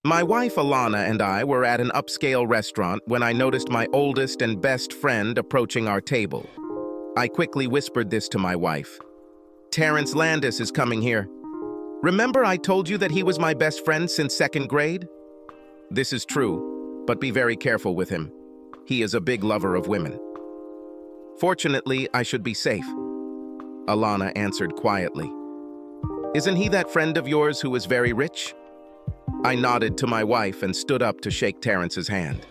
My wife Alana and I were at an upscale restaurant when I noticed my oldest and best friend approaching our table. I quickly whispered this to my wife. "Terrence Landis is coming here. Remember I told you that he was my best friend since second grade?" "This is true, but be very careful with him. He is a big lover of women." "Fortunately, I should be safe," Alana answered quietly. "Isn't he that friend of yours who is very rich?" I nodded to my wife and stood up to shake Terrence's hand.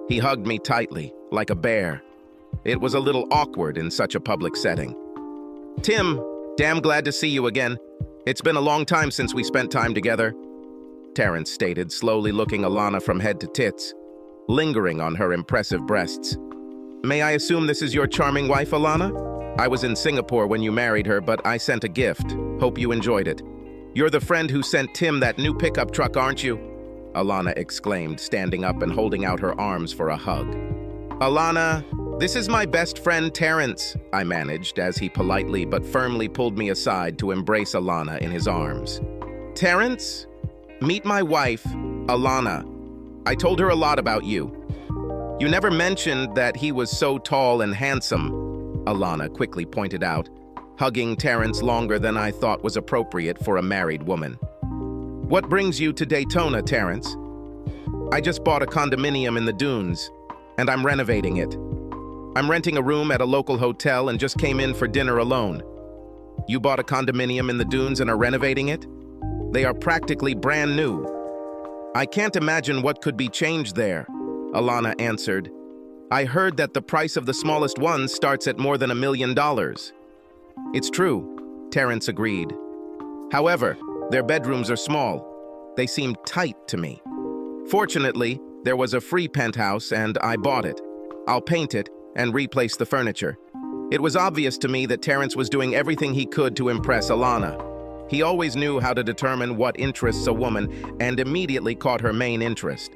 He hugged me tightly, like a bear. It was a little awkward in such a public setting. "Tim, damn glad to see you again. It's been a long time since we spent time together," Terrence stated, slowly looking Alana from head to tits, lingering on her impressive breasts. "May I assume this is your charming wife, Alana? I was in Singapore when you married her, but I sent a gift. Hope you enjoyed it." "You're the friend who sent Tim that new pickup truck, aren't you?" Alana exclaimed, standing up and holding out her arms for a hug. "Alana, this is my best friend Terrence," I managed as he politely but firmly pulled me aside to embrace Alana in his arms. "Terrence, meet my wife, Alana. I told her a lot about you. You never mentioned that he was so tall and handsome," Alana quickly pointed out, hugging Terrence longer than I thought was appropriate for a married woman. "What brings you to Daytona, Terrence?" "I just bought a condominium in the Dunes, and I'm renovating it. I'm renting a room at a local hotel and just came in for dinner alone." "You bought a condominium in the Dunes and are renovating it? They are practically brand new." "I can't imagine what could be changed there," Alana answered. "I heard that the price of the smallest one starts at more than $1 million. "It's true," Terrence agreed. "However, their bedrooms are small. They seem tight to me. Fortunately, there was a free penthouse and I bought it. I'll paint it and replace the furniture." It was obvious to me that Terrence was doing everything he could to impress Alana. He always knew how to determine what interests a woman and immediately caught her main interest.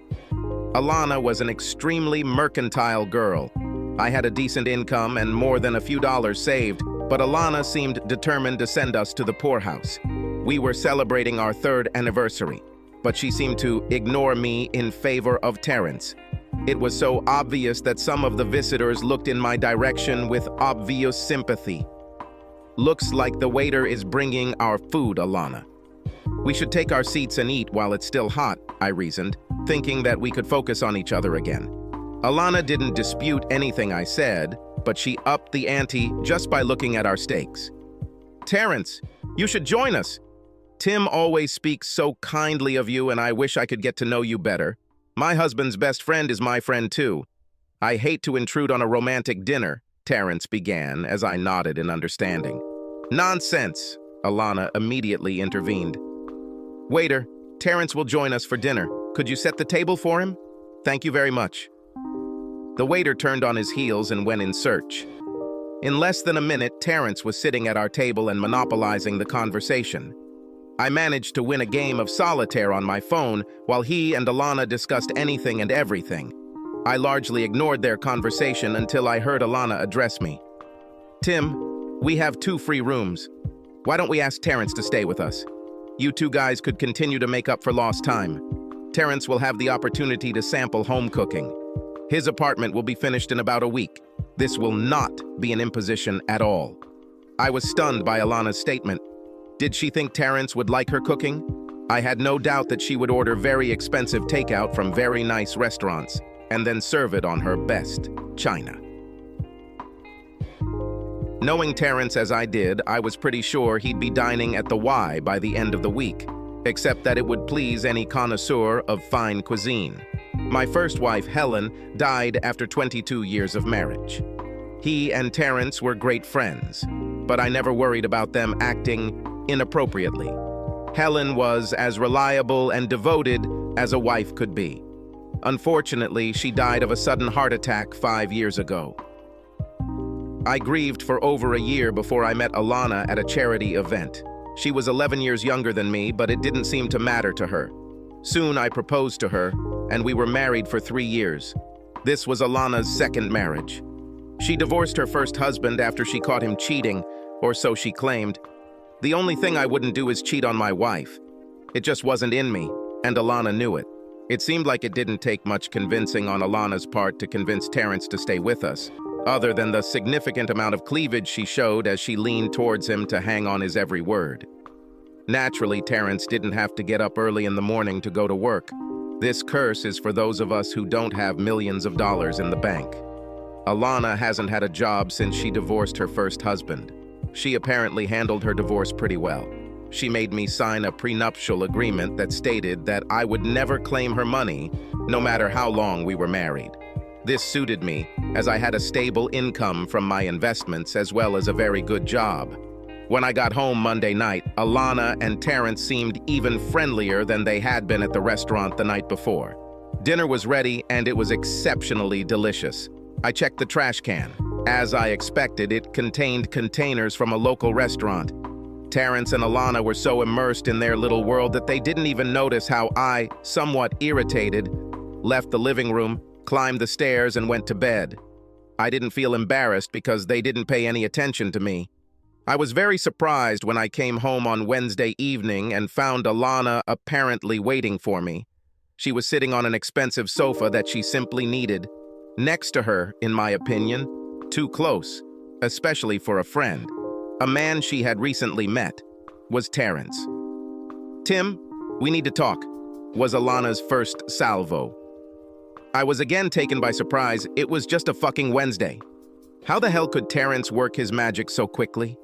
Alana was an extremely mercantile girl. I had a decent income and more than a few dollars saved, but Alana seemed determined to send us to the poorhouse. We were celebrating our 3rd anniversary, but she seemed to ignore me in favor of Terrence. It was so obvious that some of the visitors looked in my direction with obvious sympathy. "Looks like the waiter is bringing our food, Alana. We should take our seats and eat while it's still hot," I reasoned, thinking that we could focus on each other again. Alana didn't dispute anything I said, but she upped the ante just by looking at our steaks. "Terrence, you should join us. Tim always speaks so kindly of you and I wish I could get to know you better. My husband's best friend is my friend too. I hate to intrude on a romantic dinner," Terrence began as I nodded in understanding. "Nonsense," Alana immediately intervened. "Waiter, Terrence will join us for dinner. Could you set the table for him? Thank you very much." The waiter turned on his heels and went in search. In less than a minute, Terrence was sitting at our table and monopolizing the conversation. I managed to win a game of solitaire on my phone while he and Alana discussed anything and everything. I largely ignored their conversation until I heard Alana address me. "Tim, we have 2 free rooms. Why don't we ask Terrence to stay with us? You 2 guys could continue to make up for lost time. Terrence will have the opportunity to sample home cooking. His apartment will be finished in about a week. This will not be an imposition at all." I was stunned by Alana's statement. Did she think Terrence would like her cooking? I had no doubt that she would order very expensive takeout from very nice restaurants and then serve it on her best china. Knowing Terrence as I did, I was pretty sure he'd be dining at the Y by the end of the week, except that it would please any connoisseur of fine cuisine. My first wife, Helen, died after 22 years of marriage. He and Terrence were great friends, but I never worried about them acting inappropriately. Helen was as reliable and devoted as a wife could be. Unfortunately, she died of a sudden heart attack 5 years ago. I grieved for over a year before I met Alana at a charity event. She was 11 years younger than me, but it didn't seem to matter to her. Soon I proposed to her, and we were married for 3 years. This was Alana's second marriage. She divorced her first husband after she caught him cheating, or so she claimed. The only thing I wouldn't do is cheat on my wife. It just wasn't in me, and Alana knew it. It seemed like it didn't take much convincing on Alana's part to convince Terrence to stay with us, other than the significant amount of cleavage she showed as she leaned towards him to hang on his every word. Naturally, Terrence didn't have to get up early in the morning to go to work. This curse is for those of us who don't have millions of dollars in the bank. Alana hasn't had a job since she divorced her first husband. She apparently handled her divorce pretty well. She made me sign a prenuptial agreement that stated that I would never claim her money, no matter how long we were married. This suited me, as I had a stable income from my investments as well as a very good job. When I got home Monday night, Alana and Terrence seemed even friendlier than they had been at the restaurant the night before. Dinner was ready and it was exceptionally delicious. I checked the trash can. As I expected, it contained containers from a local restaurant. Terrence and Alana were so immersed in their little world that they didn't even notice how I, somewhat irritated, left the living room, climbed the stairs, and went to bed. I didn't feel embarrassed because they didn't pay any attention to me. I was very surprised when I came home on Wednesday evening and found Alana apparently waiting for me. She was sitting on an expensive sofa that she simply needed. Next to her, in my opinion, too close, especially for a friend. A man she had recently met was Terrence. "Tim, we need to talk," was Alana's first salvo. I was again taken by surprise. It was just a fucking Wednesday. How the hell could Terrence work his magic so quickly?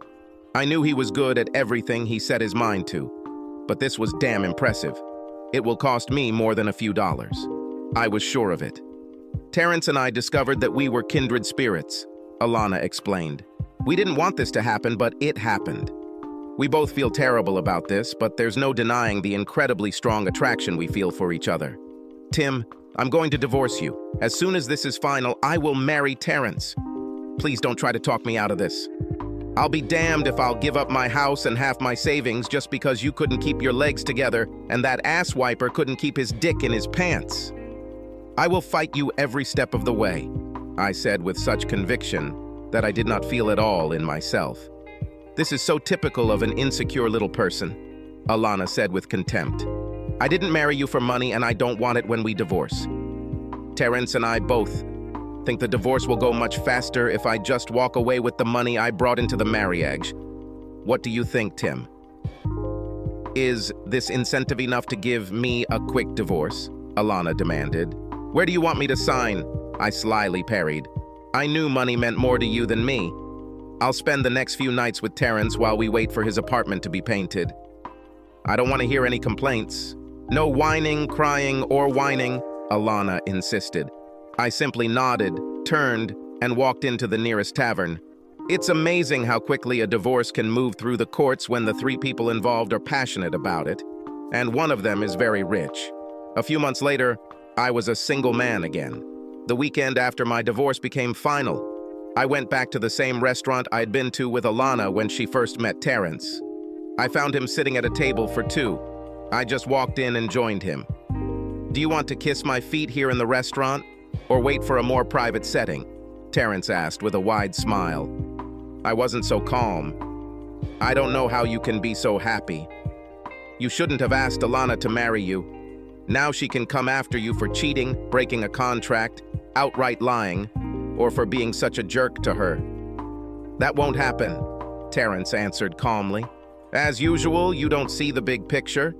I knew he was good at everything he set his mind to, but this was damn impressive. It will cost me more than a few dollars. I was sure of it. Terrence and I discovered that we were kindred spirits, Alana explained. We didn't want this to happen, but it happened. We both feel terrible about this, but there's no denying the incredibly strong attraction we feel for each other. Tim, I'm going to divorce you. As soon as this is final, I will marry Terrence. Please don't try to talk me out of this. I'll be damned if I'll give up my house and half my savings just because you couldn't keep your legs together and that ass wiper couldn't keep his dick in his pants. I will fight you every step of the way, I said with such conviction that I did not feel at all in myself. This is so typical of an insecure little person, Alana said with contempt. I didn't marry you for money and I don't want it when we divorce. Terrence and I both think the divorce will go much faster if I just walk away with the money I brought into the marriage. What do you think, Tim? Is this incentive enough to give me a quick divorce? Alana demanded. Where do you want me to sign? I slyly parried. I knew money meant more to you than me. I'll spend the next few nights with Terrence while we wait for his apartment to be painted. I don't want to hear any complaints. No whining, crying, or whining, Alana insisted. I simply nodded, turned, and walked into the nearest tavern. It's amazing how quickly a divorce can move through the courts when the three people involved are passionate about it, and one of them is very rich. A few months later, I was a single man again. The weekend after my divorce became final. I went back to the same restaurant I'd been to with Alana when she first met Terrence. I found him sitting at a table for two. I just walked in and joined him. Do you want to kiss my feet here in the restaurant, or wait for a more private setting? Terrence asked with a wide smile. I wasn't so calm. I don't know how you can be so happy. You shouldn't have asked Alana to marry you. Now she can come after you for cheating, breaking a contract, outright lying, or for being such a jerk to her. That won't happen, Terrence answered calmly. As usual, you don't see the big picture.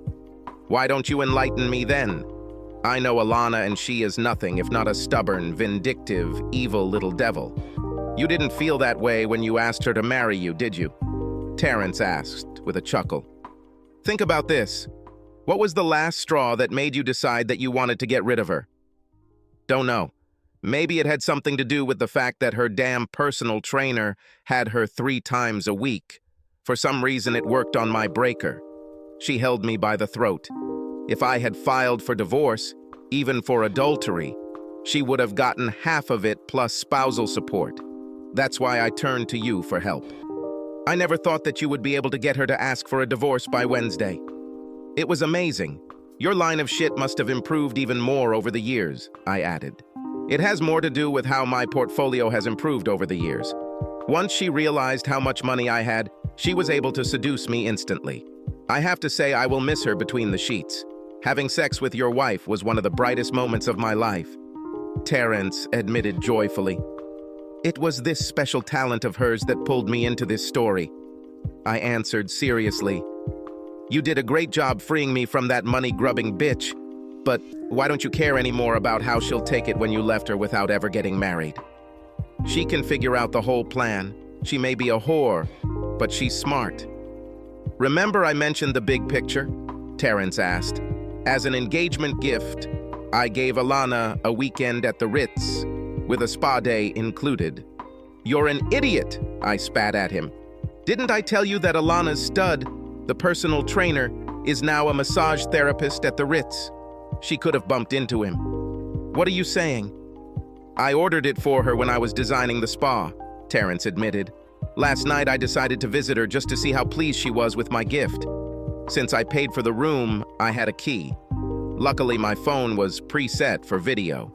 Why don't you enlighten me then? I know Alana and she is nothing if not a stubborn, vindictive, evil little devil. You didn't feel that way when you asked her to marry you, did you? Terrence asked with a chuckle. Think about this. What was the last straw that made you decide that you wanted to get rid of her? Don't know. Maybe it had something to do with the fact that her damn personal trainer had her 3 times a week. For some reason, it worked on my breaker. She held me by the throat. If I had filed for divorce, even for adultery, she would have gotten half of it plus spousal support. That's why I turned to you for help. I never thought that you would be able to get her to ask for a divorce by Wednesday. It was amazing. Your line of shit must have improved even more over the years, I added. It has more to do with how my portfolio has improved over the years. Once she realized how much money I had, she was able to seduce me instantly. I have to say I will miss her between the sheets. Having sex with your wife was one of the brightest moments of my life, Terrence admitted joyfully. It was this special talent of hers that pulled me into this story, I answered seriously. You did a great job freeing me from that money-grubbing bitch, but why don't you care anymore about how she'll take it when you left her without ever getting married? She can figure out the whole plan. She may be a whore, but she's smart. Remember I mentioned the big picture? Terrence asked. As an engagement gift, I gave Alana a weekend at the Ritz, with a spa day included. You're an idiot, I spat at him. Didn't I tell you that Alana's stud, the personal trainer, is now a massage therapist at the Ritz? She could have bumped into him. What are you saying? I ordered it for her when I was designing the spa, Terrence admitted. Last night I decided to visit her just to see how pleased she was with my gift. Since I paid for the room, I had a key. Luckily, my phone was preset for video.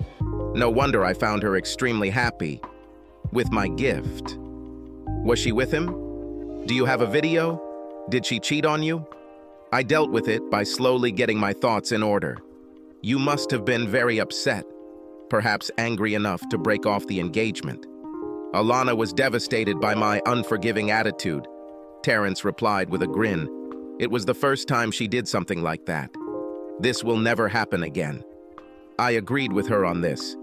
No wonder I found her extremely happy with my gift. Was she with him? Do you have a video? Did she cheat on you? I dealt with it by slowly getting my thoughts in order. You must have been very upset, perhaps angry enough to break off the engagement. Alana was devastated by my unforgiving attitude, Terrence replied with a grin. It was the first time she did something like that. This will never happen again. I agreed with her on this.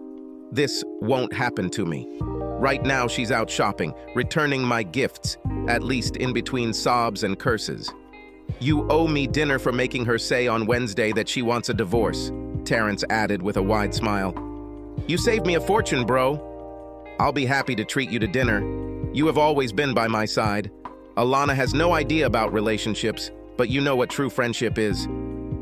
This won't happen to me. Right now she's out shopping, returning my gifts, at least in between sobs and curses. You owe me dinner for making her say on Wednesday that she wants a divorce, Terrence added with a wide smile. You saved me a fortune, bro. I'll be happy to treat you to dinner. You have always been by my side. Alana has no idea about relationships, but you know what true friendship is.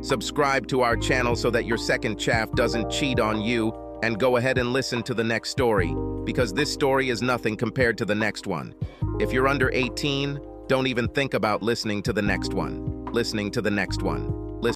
Subscribe to our channel so that your second chaff doesn't cheat on you, and go ahead and listen to the next story, because this story is nothing compared to the next one. If you're under 18, don't even think about listening to the next one.